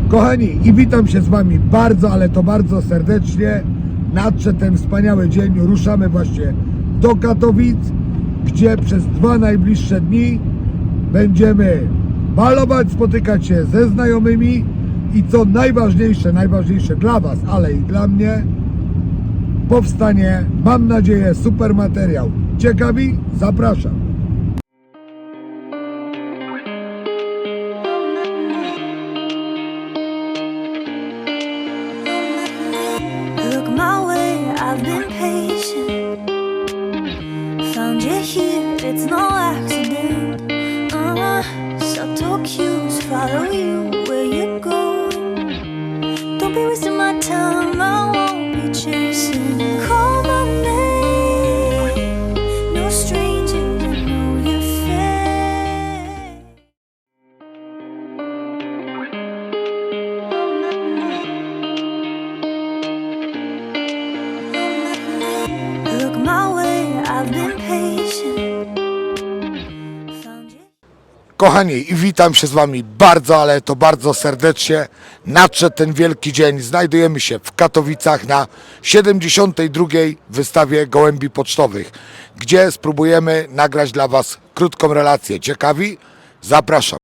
Kochani, i witam się z Wami bardzo, ale to bardzo serdecznie. Nadszedł ten wspaniały dzień. Ruszamy właśnie do Katowic, gdzie przez 2 najbliższe dni będziemy balować, spotykać się ze znajomymi i co najważniejsze dla Was, ale i dla mnie, powstanie, mam nadzieję, super materiał. Ciekawi? Zapraszam. Look my way, I've been patient. Found you here, it's no accident. Subtle cues, follow you where you go. Don't be wasting my time, I won't be chasing. Call my name, no stranger, I know your face. Look my way, I've been patient. Found you. Kochani, i witam się z Wami bardzo, ale to bardzo serdecznie. Nadszedł ten wielki dzień. Znajdujemy się w Katowicach na 72. wystawie gołębi pocztowych, gdzie spróbujemy nagrać dla Was krótką relację. Ciekawi? Zapraszam.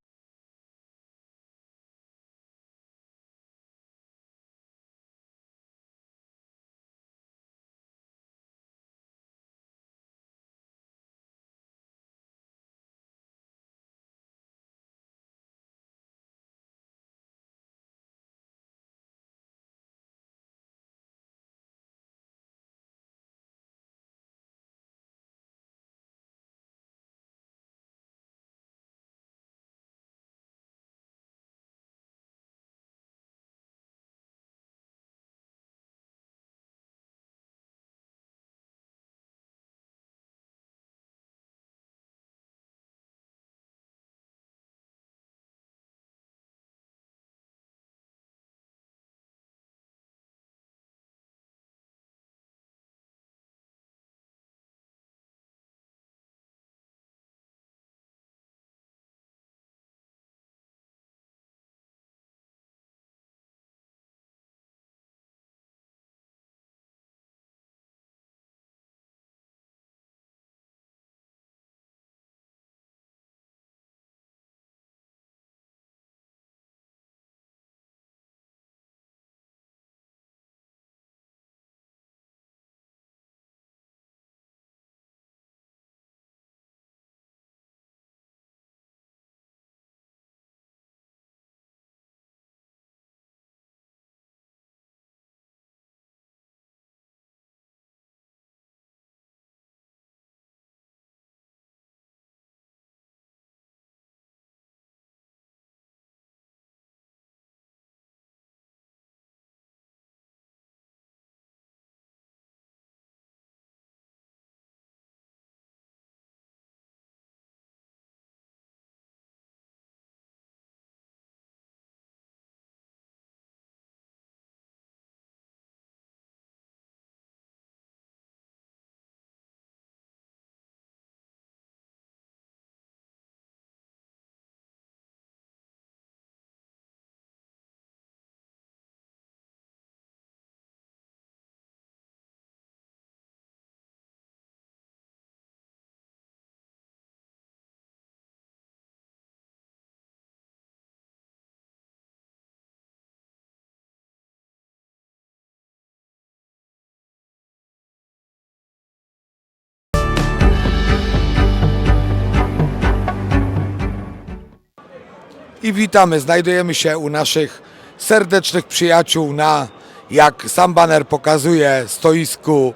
I witamy, znajdujemy się u naszych serdecznych przyjaciół na, jak sam baner pokazuje, stoisku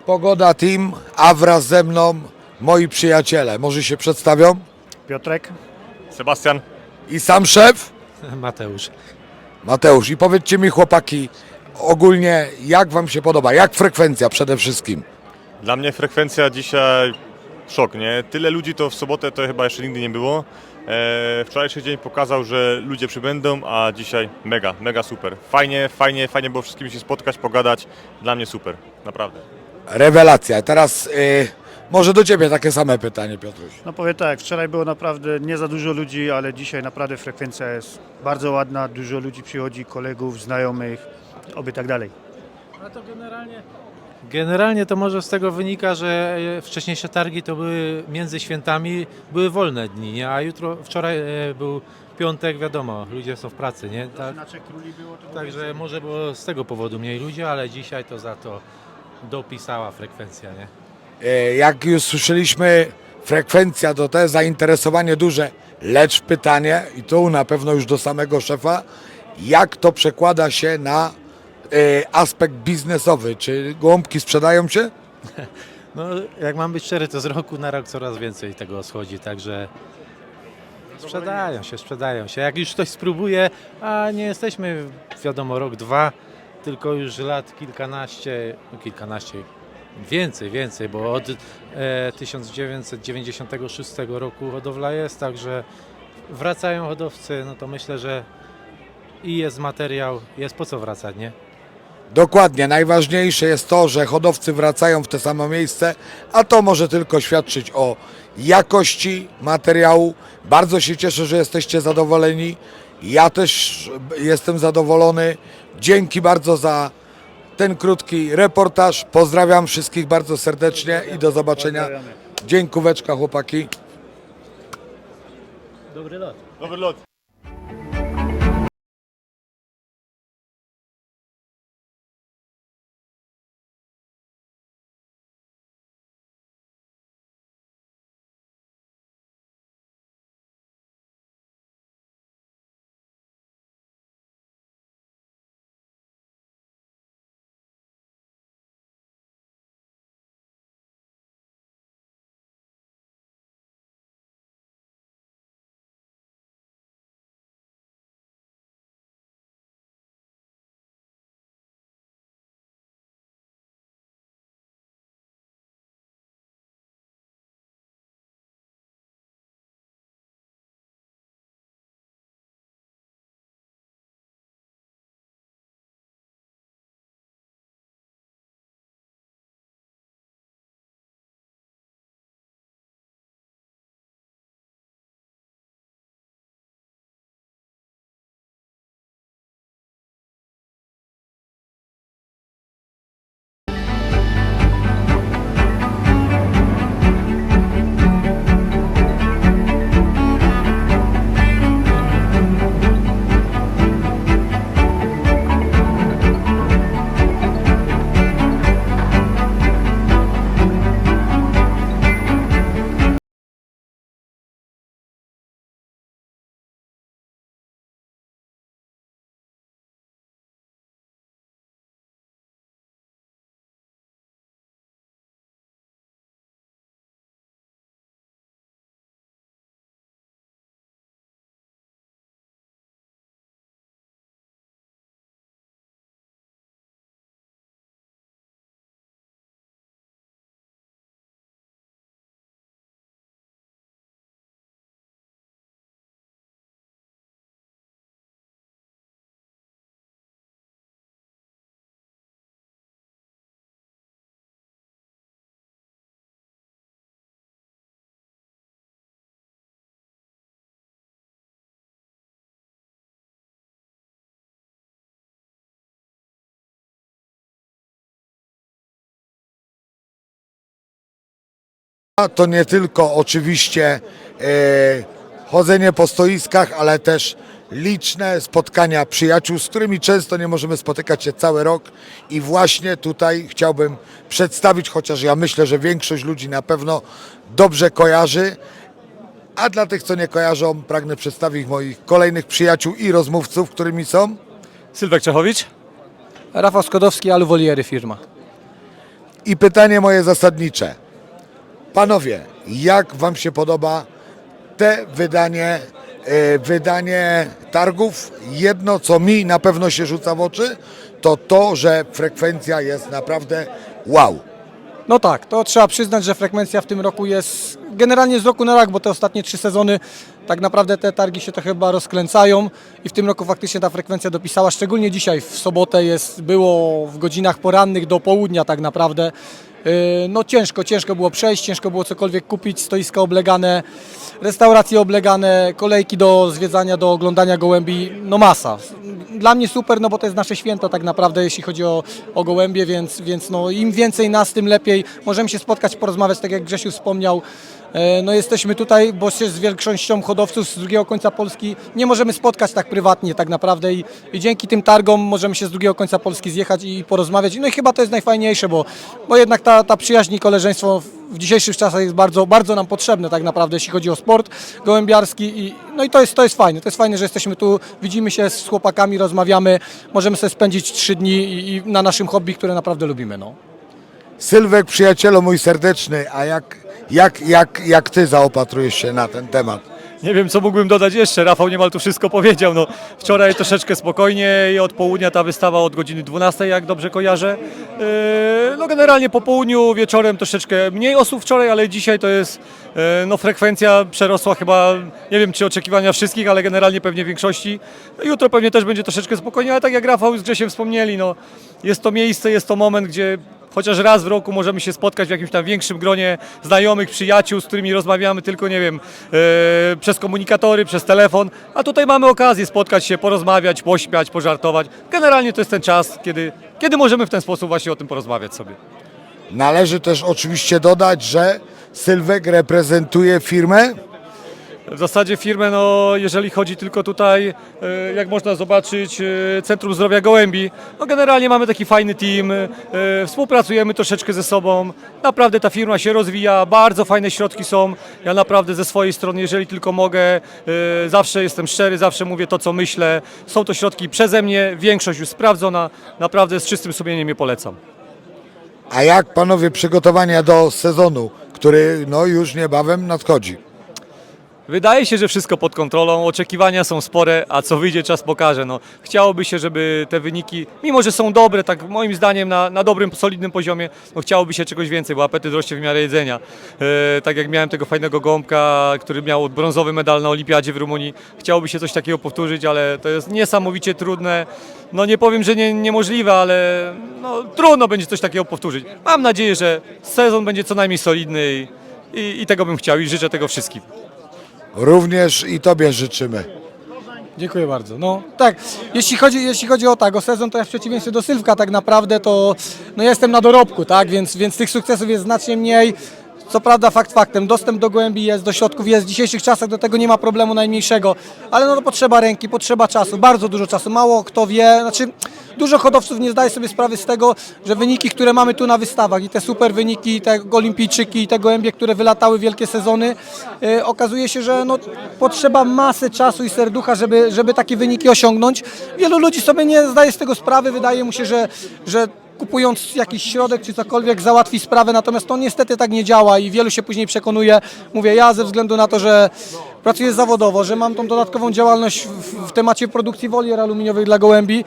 Pogoda Team, a wraz ze mną moi przyjaciele. Może się przedstawią? Piotrek, Sebastian. I sam szef? Mateusz. Mateusz. I powiedzcie mi, chłopaki, ogólnie jak Wam się podoba, jak frekwencja przede wszystkim? Dla mnie frekwencja dzisiaj szok, nie? Tyle ludzi to w sobotę to chyba jeszcze nigdy nie było. Wczorajszy dzień pokazał, że ludzie przybędą, a dzisiaj mega super. Fajnie było wszystkimi się spotkać, pogadać. Dla mnie super, naprawdę. Rewelacja. Teraz Może do Ciebie takie same pytanie, Piotruś. No powiem tak, wczoraj było naprawdę nie za dużo ludzi, ale dzisiaj naprawdę frekwencja jest bardzo ładna, dużo ludzi przychodzi, kolegów, znajomych, oby tak dalej. A to generalnie to może z tego wynika, że wcześniejsze targi to były między świętami, były wolne dni, nie? A wczoraj był piątek, wiadomo, ludzie są w pracy, nie? Tak, Znaczy króli było to także może było z tego powodu mniej ludzi, ale dzisiaj to za to dopisała frekwencja, nie? Jak już słyszeliśmy, frekwencja to też zainteresowanie duże, lecz pytanie, i tu na pewno już do samego szefa, jak to przekłada się na aspekt biznesowy? Czy gołąbki sprzedają się? No, jak mam być szczery, to z roku na rok coraz więcej tego schodzi, także sprzedają się. Jak już ktoś spróbuje, a nie jesteśmy, wiadomo, rok, dwa, tylko już lat kilkanaście, więcej, bo od 1996 roku hodowla jest, także wracają hodowcy, no to myślę, że i jest materiał, jest po co wracać, nie? Dokładnie, najważniejsze jest to, że hodowcy wracają w to samo miejsce, a to może tylko świadczyć o jakości materiału. Bardzo się cieszę, że jesteście zadowoleni. Ja też jestem zadowolony. Dzięki bardzo za ten krótki reportaż. Pozdrawiam wszystkich bardzo serdecznie i do zobaczenia. Pozdrawiamy. Dziękóweczka, chłopaki. Dobry lot. Dobry lot. To nie tylko oczywiście chodzenie po stoiskach, ale też liczne spotkania przyjaciół, z którymi często nie możemy spotykać się cały rok i właśnie tutaj chciałbym przedstawić, chociaż ja myślę, że większość ludzi na pewno dobrze kojarzy, a dla tych, co nie kojarzą, pragnę przedstawić moich kolejnych przyjaciół i rozmówców, którymi są. Sylwek Czechowicz. Rafał Skodowski, Aluwoliery firma. I pytanie moje zasadnicze. Panowie, jak Wam się podoba te wydanie targów? Jedno, co mi na pewno się rzuca w oczy, to to, że frekwencja jest naprawdę wow. No tak, to trzeba przyznać, że frekwencja w tym roku jest generalnie z roku na rok, bo te ostatnie 3 sezony tak naprawdę te targi się to chyba rozkręcają i w tym roku faktycznie ta frekwencja dopisała, szczególnie dzisiaj w sobotę było w godzinach porannych do południa tak naprawdę. No ciężko było przejść, ciężko było cokolwiek kupić, stoiska oblegane, restauracje oblegane, kolejki do zwiedzania, do oglądania gołębi, no masa. Dla mnie super, no bo to jest nasze święto tak naprawdę, jeśli chodzi o gołębie, więc no im więcej nas, tym lepiej. Możemy się spotkać, porozmawiać, tak jak Grzesiu wspomniał. No jesteśmy tutaj, bo się z większością hodowców z drugiego końca Polski nie możemy spotkać tak prywatnie tak naprawdę i dzięki tym targom możemy się z drugiego końca Polski zjechać i porozmawiać. No i chyba to jest najfajniejsze, bo jednak ta przyjaźń i koleżeństwo w dzisiejszych czasach jest bardzo, bardzo nam potrzebne tak naprawdę, jeśli chodzi o sport gołębiarski. No i to jest fajne. To jest fajne, że jesteśmy tu, widzimy się z chłopakami, rozmawiamy, możemy sobie spędzić 3 dni i na naszym hobby, które naprawdę lubimy. No. Sylwek, przyjacielu mój serdeczny, a jak ty zaopatrujesz się na ten temat? Nie wiem, co mógłbym dodać jeszcze. Rafał niemal tu wszystko powiedział. No, wczoraj troszeczkę spokojnie i od południa ta wystawa od godziny 12, jak dobrze kojarzę. No generalnie po południu, wieczorem troszeczkę mniej osób wczoraj, ale dzisiaj to jest no, frekwencja przerosła chyba, nie wiem czy oczekiwania wszystkich, ale generalnie pewnie większości. Jutro pewnie też będzie troszeczkę spokojnie, ale tak jak Rafał z Grzesiem wspomnieli, no, jest to miejsce, jest to moment, gdzie chociaż raz w roku możemy się spotkać w jakimś tam większym gronie znajomych, przyjaciół, z którymi rozmawiamy tylko, nie wiem, przez komunikatory, przez telefon, a tutaj mamy okazję spotkać się, porozmawiać, pośmiać, pożartować. Generalnie to jest ten czas, kiedy możemy w ten sposób właśnie o tym porozmawiać sobie. Należy też oczywiście dodać, że Sylwek reprezentuje firmę. W zasadzie firmę, no, jeżeli chodzi tylko tutaj, jak można zobaczyć, Centrum Zdrowia Gołębi, no generalnie mamy taki fajny team, współpracujemy troszeczkę ze sobą, naprawdę ta firma się rozwija, bardzo fajne środki są, ja naprawdę ze swojej strony, jeżeli tylko mogę, zawsze jestem szczery, zawsze mówię to, co myślę, są to środki przeze mnie, większość już sprawdzona, naprawdę z czystym sumieniem je polecam. A jak panowie przygotowania do sezonu, który no już niebawem nadchodzi? Wydaje się, że wszystko pod kontrolą, oczekiwania są spore, a co wyjdzie, czas pokaże. No, chciałoby się, żeby te wyniki, mimo że są dobre, tak moim zdaniem na dobrym, solidnym poziomie, no chciałoby się czegoś więcej, bo apetyt rośnie w miarę jedzenia. Tak jak miałem tego fajnego gołąbka, który miał brązowy medal na olimpiadzie w Rumunii, chciałoby się coś takiego powtórzyć, ale to jest niesamowicie trudne. No nie powiem, że niemożliwe, ale no, trudno będzie coś takiego powtórzyć. Mam nadzieję, że sezon będzie co najmniej solidny i tego bym chciał i życzę tego wszystkim. Również i tobie życzymy. Dziękuję bardzo. No tak, jeśli chodzi o sezon, to ja w przeciwieństwie do Sylwka tak naprawdę to no jestem na dorobku, tak, więc tych sukcesów jest znacznie mniej. Co prawda fakt faktem, dostęp do gołębi jest, do środków jest, w dzisiejszych czasach do tego nie ma problemu najmniejszego, ale no to potrzeba ręki, potrzeba czasu, bardzo dużo czasu, mało kto wie, znaczy dużo hodowców nie zdaje sobie sprawy z tego, że wyniki, które mamy tu na wystawach i te super wyniki, i te olimpijczyki, i te gołębie, które wylatały wielkie sezony, okazuje się, że no, potrzeba masy czasu i serducha, żeby takie wyniki osiągnąć. Wielu ludzi sobie nie zdaje z tego sprawy, wydaje mu się, że kupując jakiś środek czy cokolwiek załatwi sprawę, natomiast to niestety tak nie działa i wielu się później przekonuje. Mówię, ja ze względu na to, że pracuję zawodowo, że mam tą dodatkową działalność w temacie produkcji wolier aluminiowych dla gołębi,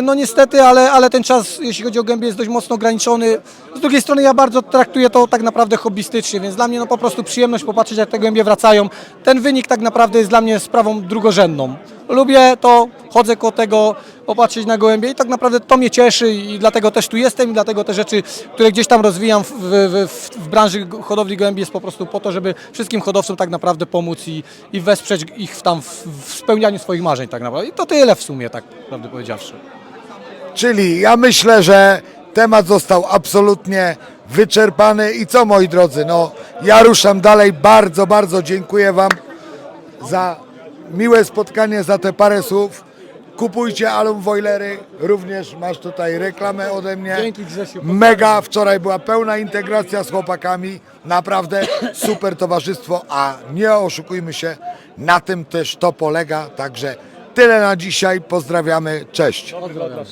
no niestety, ale ten czas, jeśli chodzi o gołębie, jest dość mocno ograniczony. Z drugiej strony ja bardzo traktuję to tak naprawdę hobbystycznie, więc dla mnie no po prostu przyjemność popatrzeć, jak te gołębie wracają. Ten wynik tak naprawdę jest dla mnie sprawą drugorzędną. Lubię to, chodzę koło tego, popatrzeć na gołębie i tak naprawdę to mnie cieszy i dlatego też tu jestem i dlatego te rzeczy, które gdzieś tam rozwijam w branży hodowli gołębi jest po prostu po to, żeby wszystkim hodowcom tak naprawdę pomóc i wesprzeć ich w spełnianiu swoich marzeń tak naprawdę. I to tyle w sumie, tak prawdę powiedziawszy. Czyli ja myślę, że temat został absolutnie wyczerpany i co, moi drodzy, no ja ruszam dalej, bardzo, bardzo dziękuję wam za miłe spotkanie, za te parę słów. Kupujcie Alum Wojlery, również masz tutaj reklamę ode mnie. Dzięki, Grzesiu. Mega, wczoraj była pełna integracja z chłopakami, naprawdę super towarzystwo, a nie oszukujmy się, na tym też to polega, także tyle na dzisiaj, pozdrawiamy, cześć. Pozdrawiam.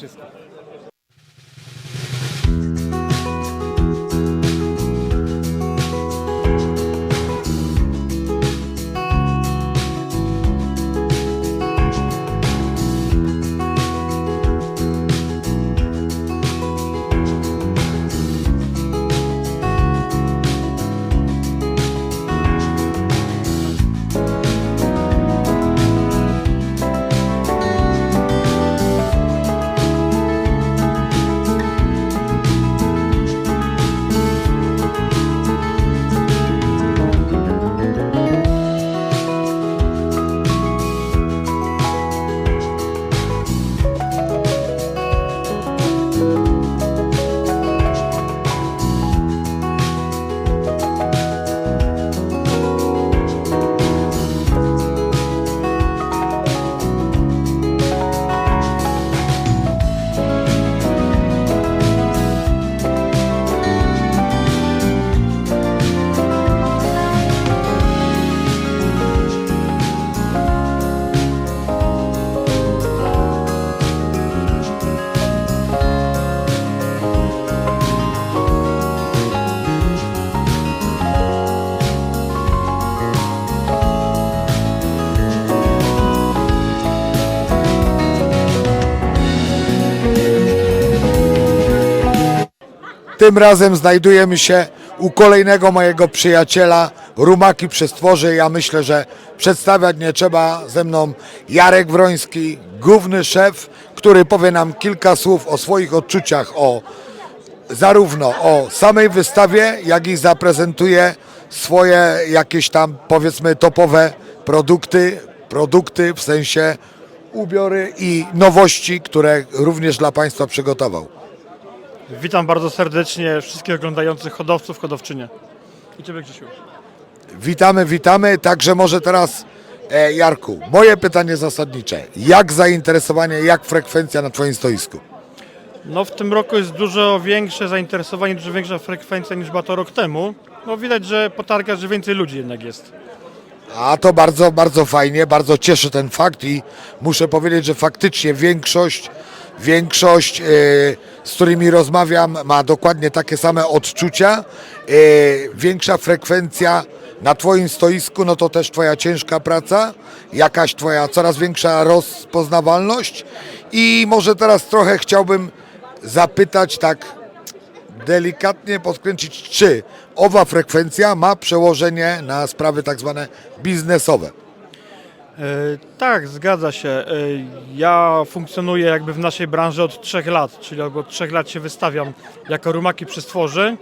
Tym razem znajdujemy się u kolejnego mojego przyjaciela, Rumaki Przestworze. Ja myślę, że przedstawiać nie trzeba, ze mną Jarek Wroński, główny szef, który powie nam kilka słów o swoich odczuciach, zarówno o samej wystawie, jak i zaprezentuje swoje jakieś tam, powiedzmy, topowe produkty w sensie ubiory i nowości, które również dla Państwa przygotował. Witam bardzo serdecznie wszystkich oglądających hodowców, hodowczynie. I Ciebie, Grzesiu. Witamy. Także może teraz, Jarku, moje pytanie zasadnicze. Jak zainteresowanie, jak frekwencja na Twoim stoisku? No w tym roku jest dużo większe zainteresowanie, dużo większa frekwencja niż była to rok temu. No widać, że po targach, że więcej ludzi jednak jest. A to bardzo, bardzo fajnie, bardzo cieszy ten fakt i muszę powiedzieć, że faktycznie większość, z którymi rozmawiam, ma dokładnie takie same odczucia. Większa frekwencja na Twoim stoisku, no to też Twoja ciężka praca, jakaś Twoja coraz większa rozpoznawalność i może teraz trochę chciałbym zapytać tak delikatnie podkręcić, czy owa frekwencja ma przełożenie na sprawy tak zwane biznesowe. Tak, zgadza się. Ja funkcjonuję jakby w naszej branży od 3 lat, czyli od 3 lat się wystawiam jako Rumaki Przestworzy.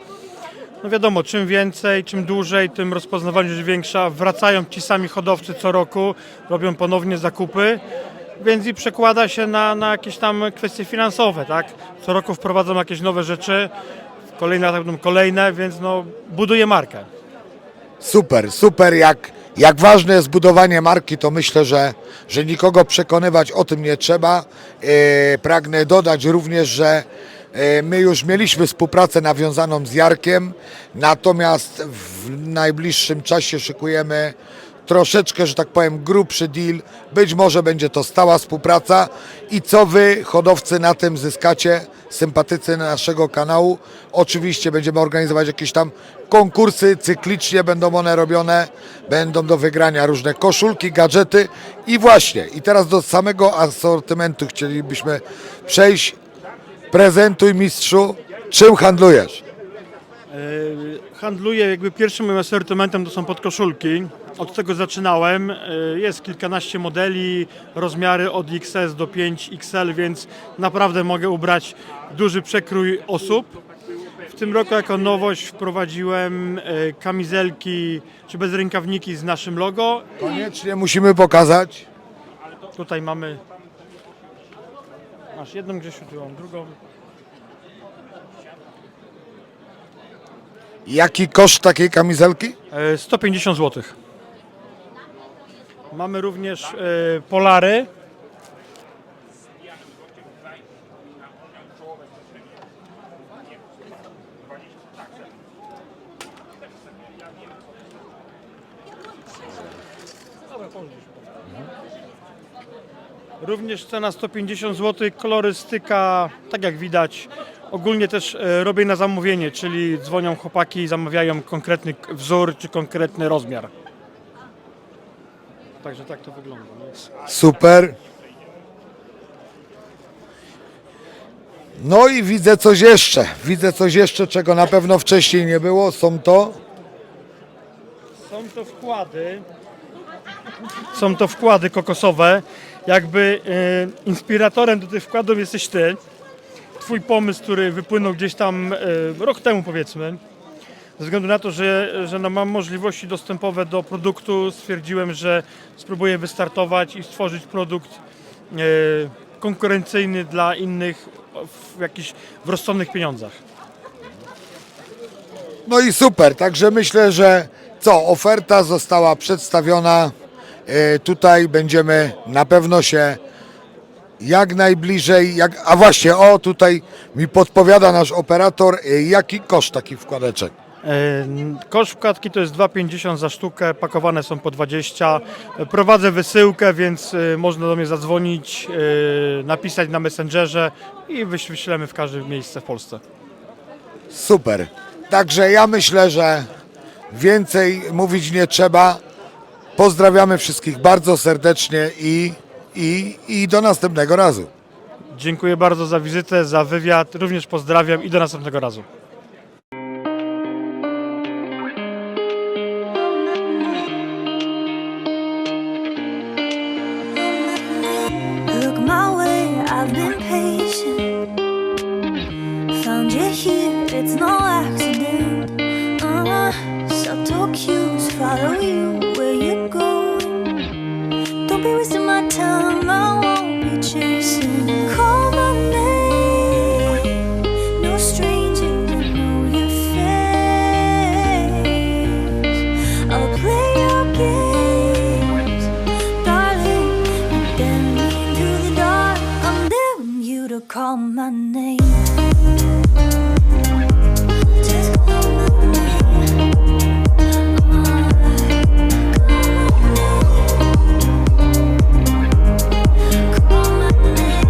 No wiadomo, czym więcej, czym dłużej, tym rozpoznawalność jest większa. Wracają ci sami hodowcy co roku, robią ponownie zakupy, więc i przekłada się na jakieś tam kwestie finansowe, tak? Co roku wprowadzam jakieś nowe rzeczy, kolejne lata będą kolejne, więc no buduje markę. Super, jak ważne jest budowanie marki, to myślę, że nikogo przekonywać o tym nie trzeba. Pragnę dodać również, że my już mieliśmy współpracę nawiązaną z Jarkiem, natomiast w najbliższym czasie szykujemy troszeczkę, że tak powiem, grubszy deal. Być może będzie to stała współpraca i co Wy, hodowcy, na tym zyskacie, sympatycy naszego kanału. Oczywiście będziemy organizować jakieś tam konkursy, cyklicznie będą one robione, będą do wygrania różne koszulki, gadżety i właśnie, i teraz do samego asortymentu chcielibyśmy przejść. Prezentuj, mistrzu, czym handlujesz? Handluję, jakby pierwszym moim asortymentem to są podkoszulki. Od tego zaczynałem. Jest kilkanaście modeli, rozmiary od XS do 5XL, więc naprawdę mogę ubrać duży przekrój osób. W tym roku jako nowość wprowadziłem kamizelki czy bezrękawniki z naszym logo. Koniecznie musimy pokazać. Tutaj mamy, masz jedną, Grzesiu, tu mam drugą. Jaki koszt takiej kamizelki? 150 zł. Mamy również polary. Również cena 150 zł, kolorystyka, tak jak widać. Ogólnie też robię na zamówienie, czyli dzwonią chłopaki i zamawiają konkretny wzór czy konkretny rozmiar. Także tak to wygląda. Super. No i widzę coś jeszcze, czego na pewno wcześniej nie było. Są to wkłady kokosowe. Jakby inspiratorem do tych wkładów jesteś Ty. Twój pomysł, który wypłynął gdzieś tam rok temu, powiedzmy. Ze względu na to, że no mam możliwości dostępowe do produktu, stwierdziłem, że spróbuję wystartować i stworzyć produkt konkurencyjny dla innych w rozsądnych pieniądzach. No i super, także myślę, że oferta została przedstawiona. Tutaj będziemy na pewno się jak najbliżej, a właśnie, tutaj mi podpowiada nasz operator, jaki koszt takich wkładeczek. Koszt wkładki to jest 2,50 za sztukę, pakowane są po 20. Prowadzę wysyłkę, więc można do mnie zadzwonić, napisać na Messengerze i wyślemy w każde miejsce w Polsce. Super, także ja myślę, że więcej mówić nie trzeba. Pozdrawiamy wszystkich bardzo serdecznie i do następnego razu. Dziękuję bardzo za wizytę, za wywiad, również pozdrawiam i do następnego razu. to call my name. Just call my name. Call my name.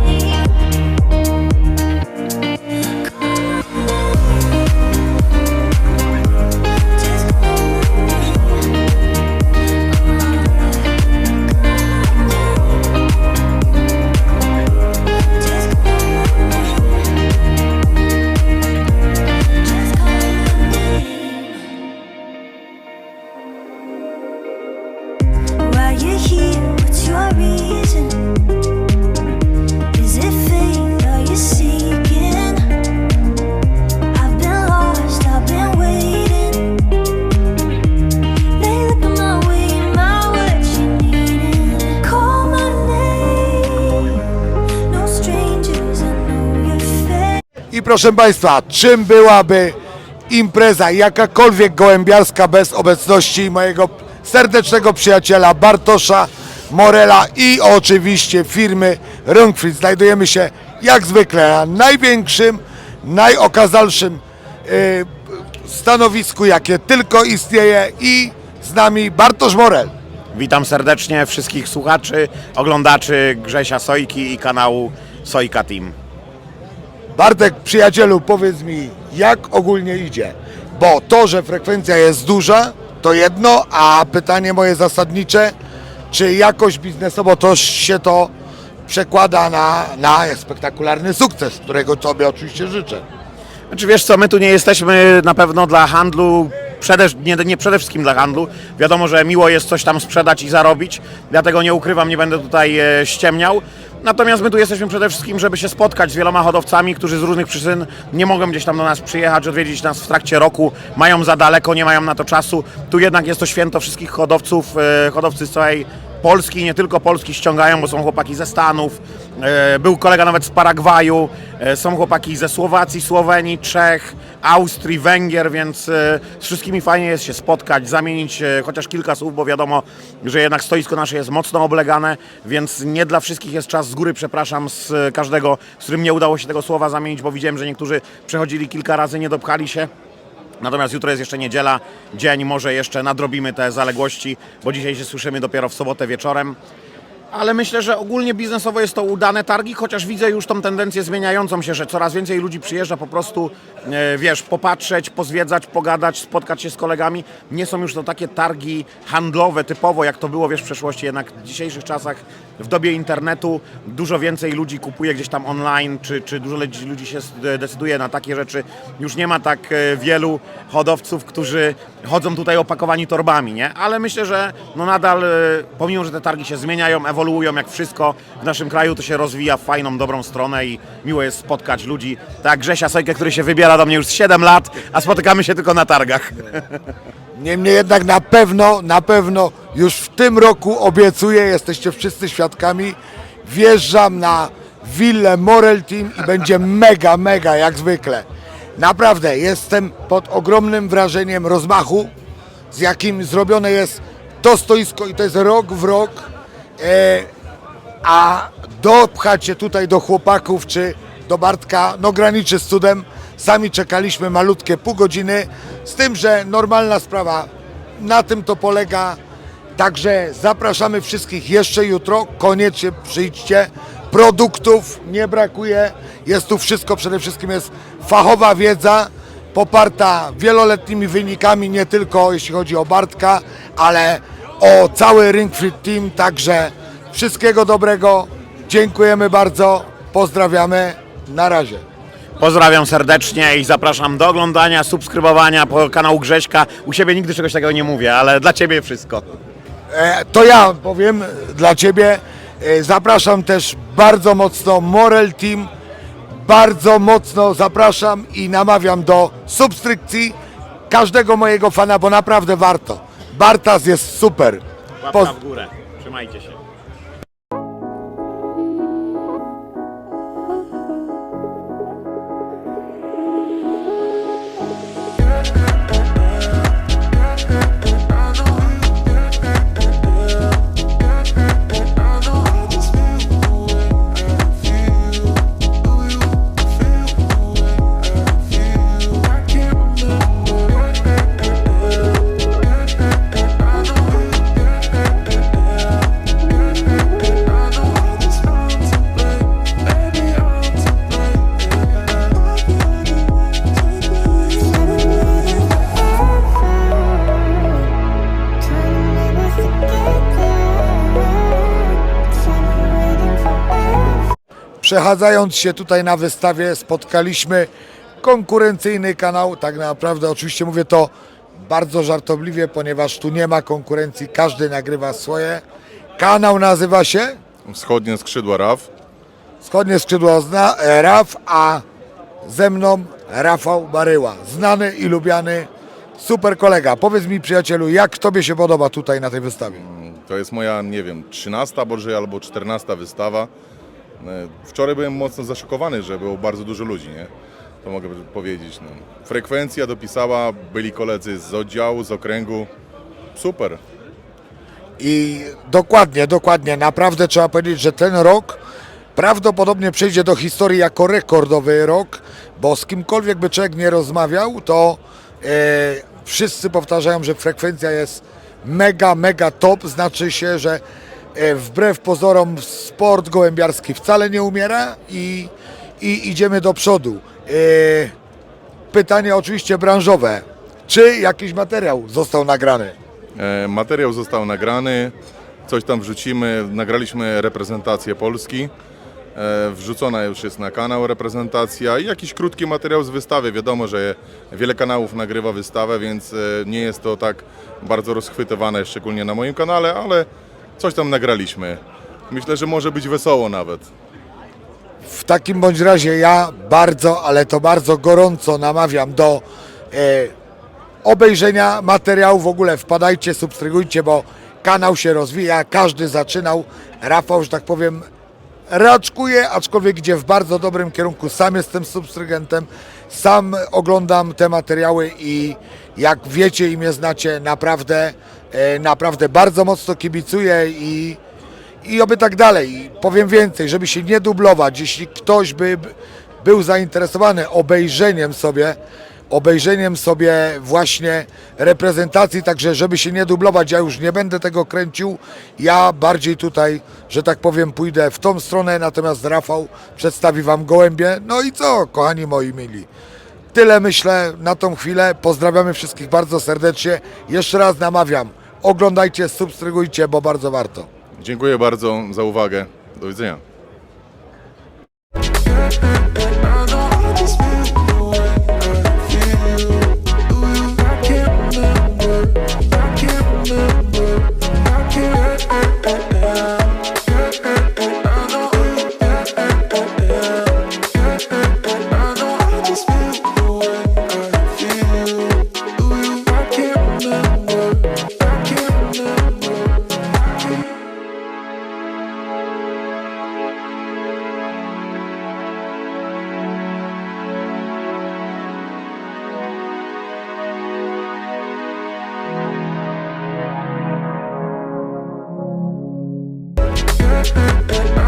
Why you here? What's your reason? Is it fate? Are you seeking? I've been lost, I've been waiting. They look at my way, my what you needing. Call my name. No strangers, I know your face. I proszę Państwa, czym byłaby impreza jakakolwiek gołębiarska bez obecności mojego serdecznego przyjaciela Bartosza Morela i oczywiście firmy Rungfried. Znajdujemy się jak zwykle na największym, najokazalszym stanowisku, jakie tylko istnieje, i z nami Bartosz Morel. Witam serdecznie wszystkich słuchaczy, oglądaczy Grzesia Sojki i kanału Sojka Team. Bartek, przyjacielu, powiedz mi, jak ogólnie idzie? Bo to, że frekwencja jest duża, to jedno, a pytanie moje zasadnicze, czy jakoś biznesowo to się to przekłada na spektakularny sukces, którego sobie oczywiście życzę. Znaczy wiesz co, my tu nie jesteśmy na pewno dla handlu, nie przede wszystkim dla handlu. Wiadomo, że miło jest coś tam sprzedać i zarobić, dlatego nie ukrywam, nie będę tutaj ściemniał. Natomiast my tu jesteśmy przede wszystkim, żeby się spotkać z wieloma hodowcami, którzy z różnych przyczyn nie mogą gdzieś tam do nas przyjechać, odwiedzić nas w trakcie roku, mają za daleko, nie mają na to czasu. Tu jednak jest to święto wszystkich hodowców, hodowcy z całej Polski, nie tylko Polski ściągają, bo są chłopaki ze Stanów, był kolega nawet z Paragwaju, są chłopaki ze Słowacji, Słowenii, Czech, Austrii, Węgier, więc z wszystkimi fajnie jest się spotkać, zamienić chociaż kilka słów, bo wiadomo, że jednak stoisko nasze jest mocno oblegane, więc nie dla wszystkich jest czas. Z góry przepraszam z każdego, z którym nie udało się tego słowa zamienić, bo widziałem, że niektórzy przechodzili kilka razy, nie dopchali się. Natomiast jutro jest jeszcze niedziela, dzień, może jeszcze nadrobimy te zaległości, bo dzisiaj się słyszymy dopiero w sobotę wieczorem. Ale myślę, że ogólnie biznesowo jest to udane targi, chociaż widzę już tą tendencję zmieniającą się, że coraz więcej ludzi przyjeżdża po prostu, wiesz, popatrzeć, pozwiedzać, pogadać, spotkać się z kolegami. Nie są już to takie targi handlowe typowo, jak to było, wiesz, w przeszłości. Jednak w dzisiejszych czasach, w dobie internetu, dużo więcej ludzi kupuje gdzieś tam online, czy dużo ludzi się decyduje na takie rzeczy. Już nie ma tak wielu hodowców, którzy chodzą tutaj opakowani torbami, nie? Ale myślę, że no nadal, pomimo że te targi się zmieniają, ewoluują jak wszystko w naszym kraju, to się rozwija w fajną, dobrą stronę i miło jest spotkać ludzi. Tak, Grzesia Sojkę, który się wybiera do mnie już 7 lat, a spotykamy się tylko na targach. Niemniej jednak na pewno już w tym roku obiecuję, jesteście wszyscy świadkami, wjeżdżam na willę Morel Team i będzie mega jak zwykle. Naprawdę jestem pod ogromnym wrażeniem rozmachu, z jakim zrobione jest to stoisko, i to jest rok w rok, a dopchać się tutaj do chłopaków czy do Bartka, no graniczy z cudem. Sami czekaliśmy malutkie pół godziny, z tym, że normalna sprawa, na tym to polega. Także zapraszamy wszystkich jeszcze jutro, koniecznie przyjdźcie. Produktów nie brakuje, jest tu wszystko, przede wszystkim jest fachowa wiedza, poparta wieloletnimi wynikami, nie tylko jeśli chodzi o Bartka, ale o cały Rungfried Team. Także wszystkiego dobrego, dziękujemy bardzo, pozdrawiamy, na razie. Pozdrawiam serdecznie i zapraszam do oglądania, subskrybowania po kanału Grześka. U siebie nigdy czegoś takiego nie mówię, ale dla Ciebie wszystko. To ja powiem dla Ciebie. Zapraszam też bardzo mocno Morel Team. Bardzo mocno zapraszam i namawiam do subskrypcji każdego mojego fana, bo naprawdę warto. Bartas jest super. Łapka w górę. Trzymajcie się. Przechadzając się tutaj na wystawie spotkaliśmy konkurencyjny kanał, tak naprawdę oczywiście mówię to bardzo żartobliwie, ponieważ tu nie ma konkurencji, każdy nagrywa swoje. Kanał nazywa się Wschodnie skrzydła RAF. Wschodnie Skrzydło RAF, a ze mną Rafał Baryła, znany i lubiany super kolega. Powiedz mi, przyjacielu, jak Tobie się podoba tutaj na tej wystawie? To jest moja, nie wiem, 13 może albo 14 wystawa. Wczoraj byłem mocno zaszokowany, że było bardzo dużo ludzi, nie? To mogę powiedzieć. No. Frekwencja dopisała, byli koledzy z oddziału, z okręgu. Super. I dokładnie, naprawdę trzeba powiedzieć, że ten rok prawdopodobnie przejdzie do historii jako rekordowy rok, bo z kimkolwiek by człowiek nie rozmawiał, to wszyscy powtarzają, że frekwencja jest mega top, znaczy się, że wbrew pozorom sport gołębiarski wcale nie umiera i idziemy do przodu. Pytanie oczywiście branżowe. Czy jakiś materiał został nagrany? Materiał został nagrany, coś tam wrzucimy. Nagraliśmy reprezentację Polski. Wrzucona już jest na kanał reprezentacja i jakiś krótki materiał z wystawy. Wiadomo, że wiele kanałów nagrywa wystawę, więc nie jest to tak bardzo rozchwytywane, szczególnie na moim kanale, ale coś tam nagraliśmy. Myślę, że może być wesoło nawet. W takim bądź razie ja bardzo, ale to bardzo gorąco namawiam do obejrzenia materiału. W ogóle wpadajcie, subskrybujcie, bo kanał się rozwija, każdy zaczynał. Rafał, że tak powiem, raczkuje, aczkolwiek idzie w bardzo dobrym kierunku. Sam jestem subskrybentem, sam oglądam te materiały i jak wiecie i mnie znacie, naprawdę bardzo mocno kibicuję i oby tak dalej. I powiem więcej, żeby się nie dublować, jeśli ktoś by był zainteresowany obejrzeniem sobie właśnie reprezentacji, także żeby się nie dublować, ja już nie będę tego kręcił, ja bardziej tutaj, że tak powiem, pójdę w tą stronę, natomiast Rafał przedstawi Wam gołębie. No i co, kochani moi mili, tyle myślę na tą chwilę, pozdrawiamy wszystkich bardzo serdecznie, jeszcze raz namawiam, oglądajcie, subskrybujcie, bo bardzo warto. Dziękuję bardzo za uwagę. Do widzenia.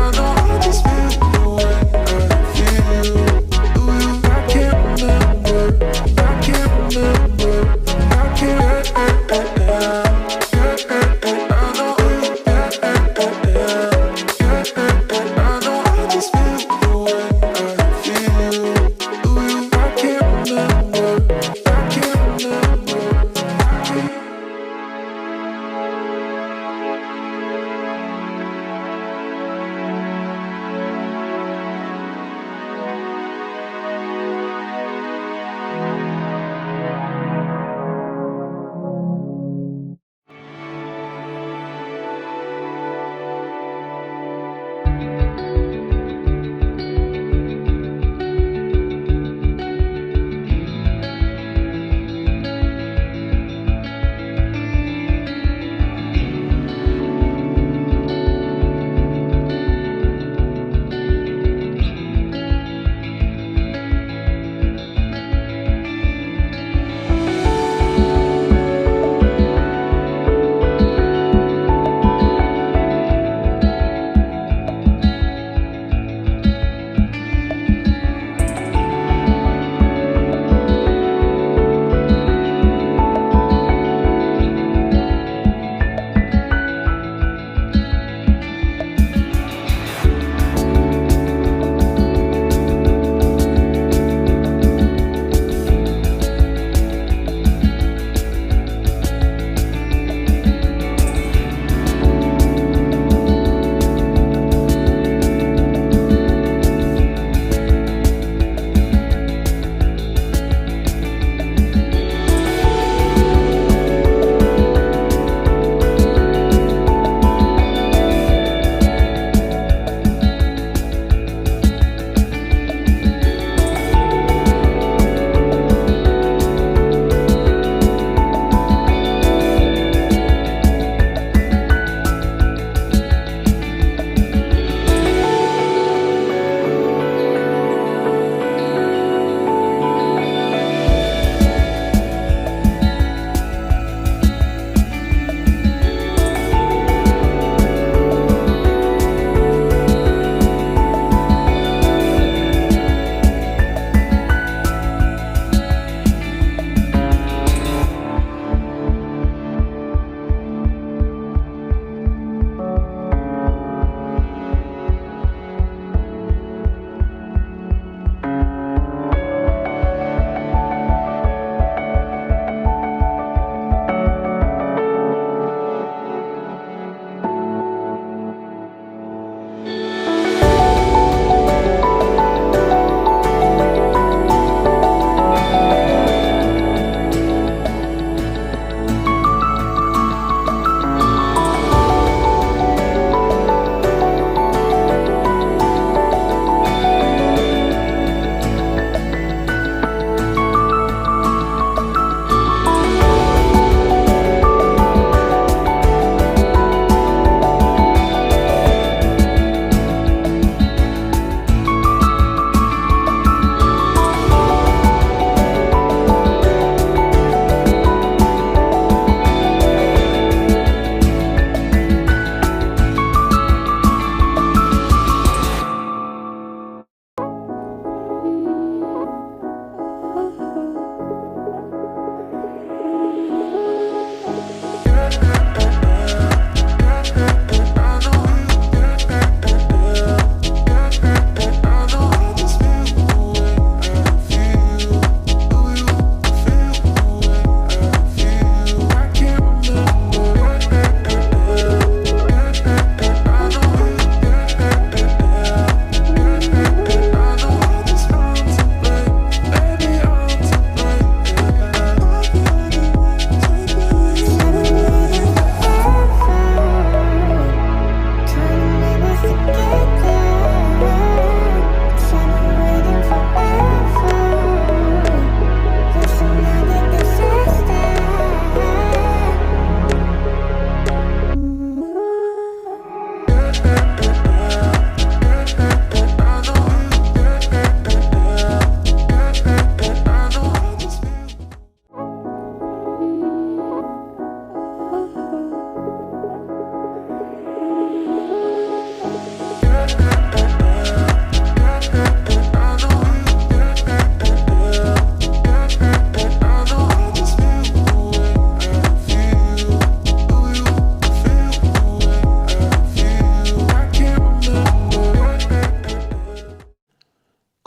I know I just feel the way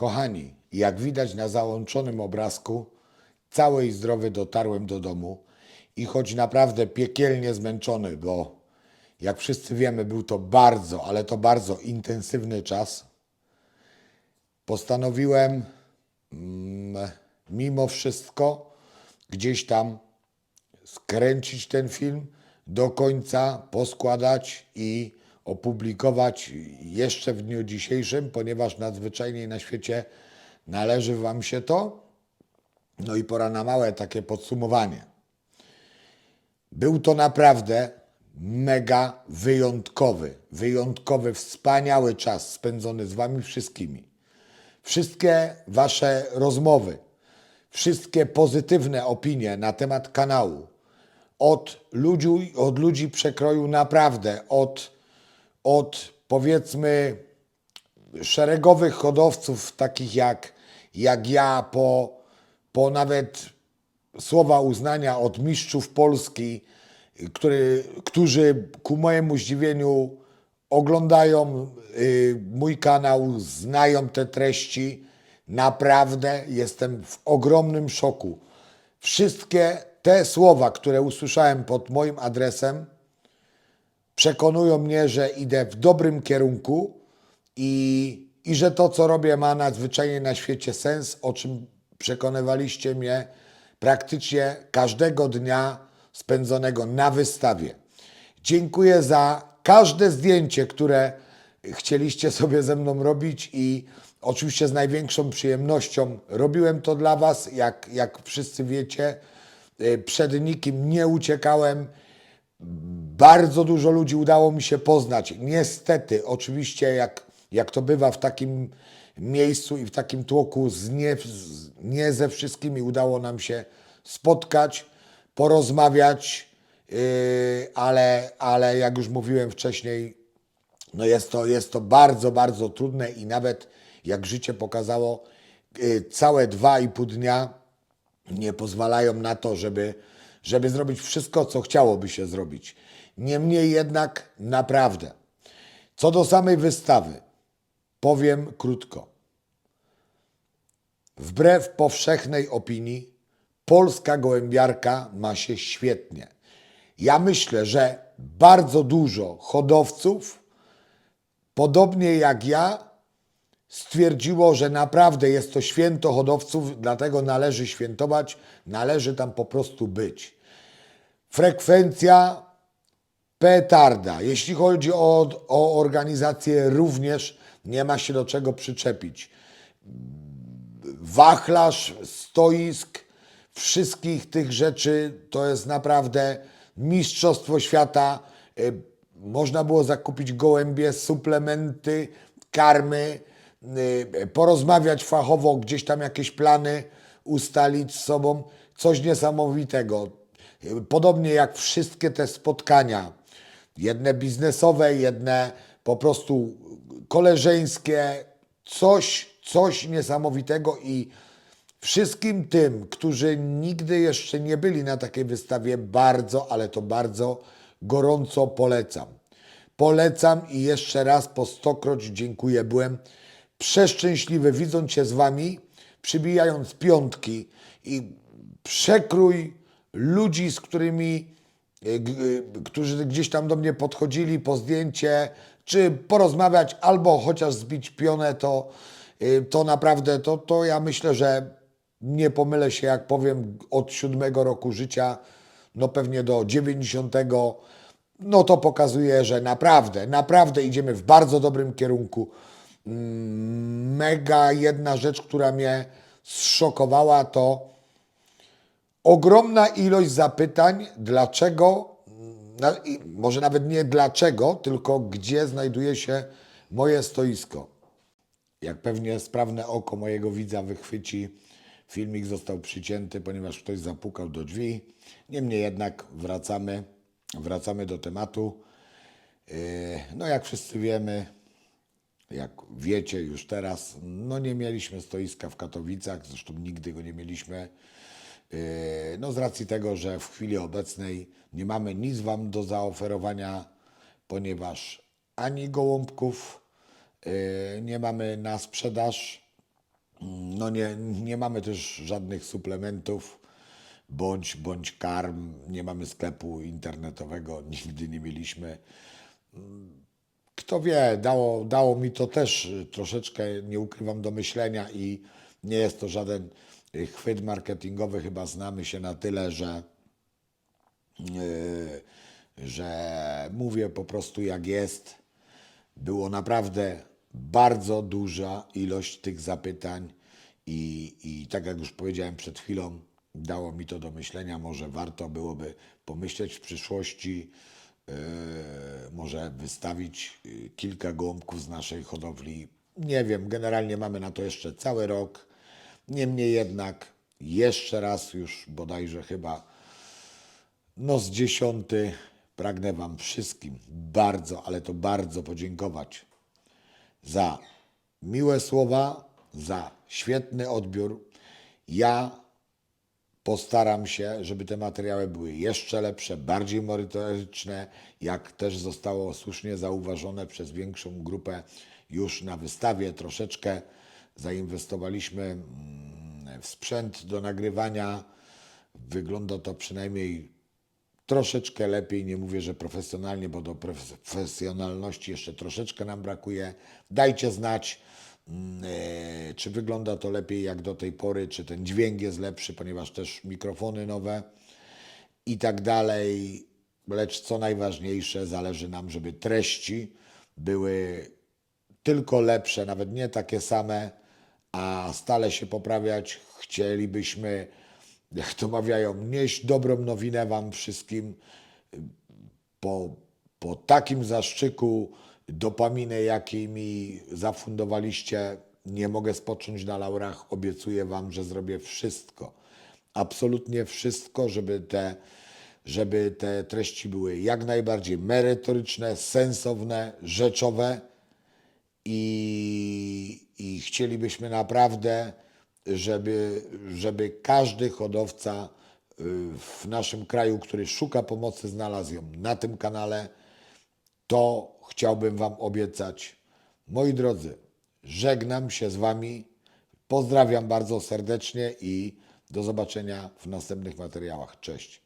Kochani, jak widać na załączonym obrazku, cały i zdrowy dotarłem do domu i choć naprawdę piekielnie zmęczony, bo jak wszyscy wiemy, był to bardzo, ale to bardzo intensywny czas, postanowiłem mimo wszystko gdzieś tam skręcić ten film do końca, poskładać i opublikować jeszcze w dniu dzisiejszym, ponieważ nadzwyczajnie na świecie należy Wam się to. No i pora na małe takie podsumowanie. Był to naprawdę mega wyjątkowy, wspaniały czas spędzony z Wami wszystkimi. Wszystkie Wasze rozmowy, wszystkie pozytywne opinie na temat kanału, od ludzi przekroju naprawdę, od powiedzmy szeregowych hodowców takich jak ja, po nawet słowa uznania od mistrzów Polski, którzy ku mojemu zdziwieniu oglądają mój kanał, znają te treści. Naprawdę jestem w ogromnym szoku. Wszystkie te słowa, które usłyszałem pod moim adresem, przekonują mnie, że idę w dobrym kierunku i że to, co robię, ma nadzwyczajnie na świecie sens, o czym przekonywaliście mnie praktycznie każdego dnia spędzonego na wystawie. Dziękuję za każde zdjęcie, które chcieliście sobie ze mną robić i oczywiście z największą przyjemnością robiłem to dla Was. Jak wszyscy wiecie, przed nikim nie uciekałem. Bardzo dużo ludzi udało mi się poznać. Niestety, oczywiście, jak to bywa w takim miejscu i w takim tłoku, nie ze wszystkimi udało nam się spotkać, porozmawiać, ale jak już mówiłem wcześniej, no jest to bardzo, bardzo trudne i nawet jak życie pokazało, całe 2,5 dnia nie pozwalają na to, żeby zrobić wszystko, co chciałoby się zrobić. Niemniej jednak naprawdę, co do samej wystawy, powiem krótko. Wbrew powszechnej opinii, polska gołębiarka ma się świetnie. Ja myślę, że bardzo dużo hodowców, podobnie jak ja, stwierdziło, że naprawdę jest to święto hodowców, dlatego należy świętować, należy tam po prostu być. Frekwencja petarda. Jeśli chodzi o organizację, również nie ma się do czego przyczepić. Wachlarz, stoisk, wszystkich tych rzeczy to jest naprawdę mistrzostwo świata. Można było zakupić gołębie, suplementy, karmy, porozmawiać fachowo, gdzieś tam jakieś plany ustalić z sobą. Coś niesamowitego. Podobnie jak wszystkie te spotkania, jedne biznesowe, jedne po prostu koleżeńskie, coś niesamowitego i wszystkim tym, którzy nigdy jeszcze nie byli na takiej wystawie, bardzo, ale to bardzo gorąco polecam. Polecam i jeszcze raz po 100-kroć dziękuję. Byłem przeszczęśliwy, widząc się z Wami, przybijając piątki i przekrój ludzi, którzy gdzieś tam do mnie podchodzili po zdjęcie, czy porozmawiać, albo chociaż zbić pionę, to naprawdę, to ja myślę, że nie pomylę się, jak powiem, od 7 roku życia, no pewnie do 90, no to pokazuje, że naprawdę idziemy w bardzo dobrym kierunku. Mega jedna rzecz, która mnie zszokowała, to ogromna ilość zapytań, dlaczego, może nawet nie dlaczego, tylko gdzie znajduje się moje stoisko. Jak pewnie sprawne oko mojego widza wychwyci, filmik został przycięty, ponieważ ktoś zapukał do drzwi. Niemniej jednak wracamy do tematu. No jak wszyscy wiemy, jak wiecie już teraz, no nie mieliśmy stoiska w Katowicach, zresztą nigdy go nie mieliśmy. No z racji tego, że w chwili obecnej nie mamy nic Wam do zaoferowania, ponieważ ani gołąbków nie mamy na sprzedaż, No nie mamy też żadnych suplementów bądź karm, nie mamy sklepu internetowego, nigdy nie mieliśmy. Kto wie, dało mi to też troszeczkę, nie ukrywam, do myślenia i nie jest to żaden chwyt marketingowy, chyba znamy się na tyle, że mówię po prostu jak jest. Było naprawdę bardzo duża ilość tych zapytań i tak jak już powiedziałem przed chwilą, dało mi to do myślenia, może warto byłoby pomyśleć w przyszłości, może wystawić kilka gołąbków z naszej hodowli. Nie wiem, generalnie mamy na to jeszcze cały rok. Niemniej jednak jeszcze raz już bodajże chyba z 10 pragnę Wam wszystkim bardzo, ale to bardzo podziękować za miłe słowa, za świetny odbiór. Ja postaram się, żeby te materiały były jeszcze lepsze, bardziej merytoryczne, jak też zostało słusznie zauważone przez większą grupę już na wystawie. Troszeczkę zainwestowaliśmy w sprzęt do nagrywania. Wygląda to przynajmniej troszeczkę lepiej, nie mówię, że profesjonalnie, bo do profesjonalności jeszcze troszeczkę nam brakuje. Dajcie znać, czy wygląda to lepiej jak do tej pory, czy ten dźwięk jest lepszy, ponieważ też mikrofony nowe i tak dalej. Lecz co najważniejsze, zależy nam, żeby treści były tylko lepsze, nawet nie takie same, a stale się poprawiać. Chcielibyśmy, jak to mawiają, nieść dobrą nowinę Wam wszystkim. Po takim zaszczyku dopaminy, jakiej mi zafundowaliście, nie mogę spocząć na laurach. Obiecuję Wam, że zrobię wszystko, absolutnie wszystko, żeby te treści były jak najbardziej merytoryczne, sensowne, rzeczowe i chcielibyśmy naprawdę, żeby każdy hodowca w naszym kraju, który szuka pomocy, znalazł ją na tym kanale. To chciałbym Wam obiecać. Moi drodzy, żegnam się z Wami, pozdrawiam bardzo serdecznie i do zobaczenia w następnych materiałach. Cześć.